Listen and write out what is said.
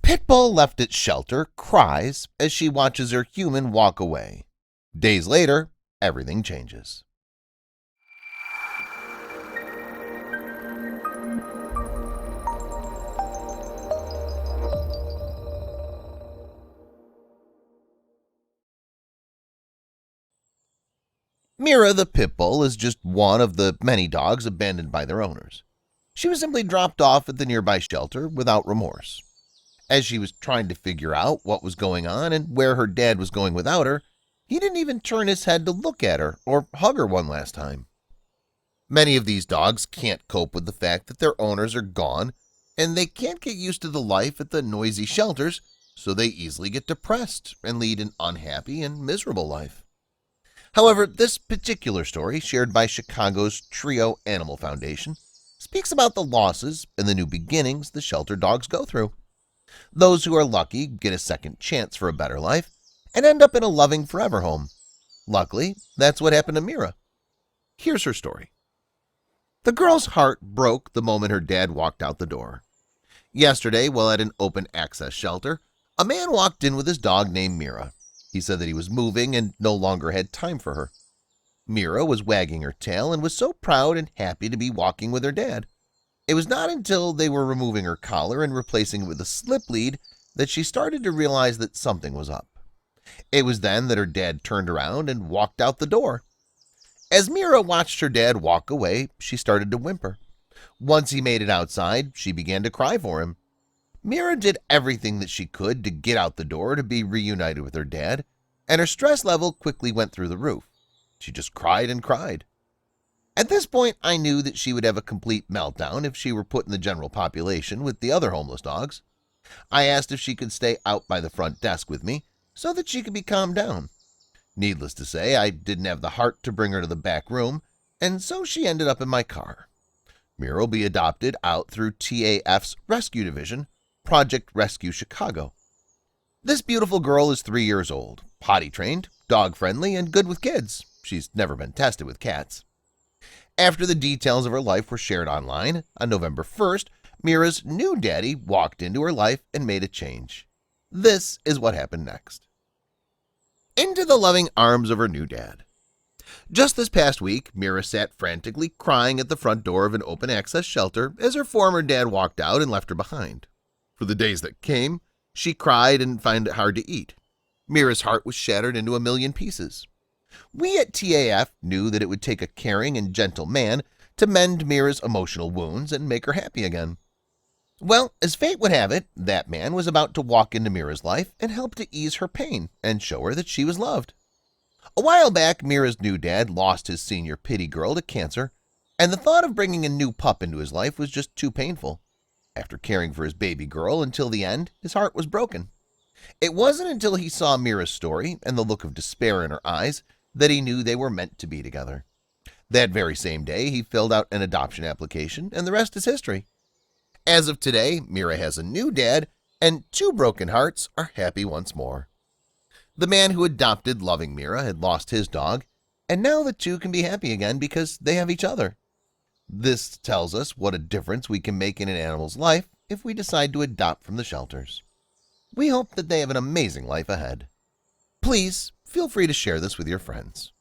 Pit bull left its shelter cries as she watches her human walk away. Days later, everything changes. Mira the pit bull is just one of the many dogs abandoned by their owners. She was simply dropped off at the nearby shelter without remorse. As she was trying to figure out what was going on and where her dad was going without her, he didn't even turn his head to look at her or hug her one last time. Many of these dogs can't cope with the fact that their owners are gone, and they can't get used to the life at the noisy shelters, so they easily get depressed and lead an unhappy and miserable life. However, this particular story, shared by Chicago's Trio Animal Foundation, speaks about the losses and the new beginnings the shelter dogs go through. Those who are lucky get a second chance for a better life and end up in a loving forever home. Luckily, that's what happened to Mira. Here's her story. The girl's heart broke the moment her dad walked out the door. Yesterday, while at an open-access shelter, a man walked in with his dog named Mira. He said that he was moving and no longer had time for her. Mira was wagging her tail and was so proud and happy to be walking with her dad. It was not until they were removing her collar and replacing it with a slip lead that she started to realize that something was up. It was then that her dad turned around and walked out the door. As Mira watched her dad walk away, she started to whimper. Once he made it outside, she began to cry for him. Mira did everything that she could to get out the door to be reunited with her dad, and her stress level quickly went through the roof. She just cried and cried. At this point, I knew that she would have a complete meltdown if she were put in the general population with the other homeless dogs. I asked if she could stay out by the front desk with me so that she could be calmed down. Needless to say, I didn't have the heart to bring her to the back room, and so she ended up in my car. Mira will be adopted out through TAF's Rescue Division, Project Rescue Chicago. This beautiful girl is 3 years old, potty-trained, dog-friendly, and good with kids. She's never been tested with cats. After the details of her life were shared online, on November 1st, Mira's new daddy walked into her life and made a change. This is what happened next. Into the loving arms of her new dad. Just this past week, Mira sat frantically crying at the front door of an open-access shelter as her former dad walked out and left her behind. For the days that came, she cried and found it hard to eat. Mira's heart was shattered into a million pieces. We at TAF knew that it would take a caring and gentle man to mend Mira's emotional wounds and make her happy again. Well, as fate would have it, that man was about to walk into Mira's life and help to ease her pain and show her that she was loved. A while back, Mira's new dad lost his senior pity girl to cancer, and the thought of bringing a new pup into his life was just too painful. After caring for his baby girl until the end, his heart was broken. It wasn't until he saw Mira's story and the look of despair in her eyes that he knew they were meant to be together. That very same day, he filled out an adoption application, and the rest is history. As of today, Mira has a new dad, and 2 broken hearts are happy once more. The man who adopted loving Mira had lost his dog, and now the 2 can be happy again because they have each other. This tells us what a difference we can make in an animal's life if we decide to adopt from the shelters. We hope that they have an amazing life ahead. Please feel free to share this with your friends.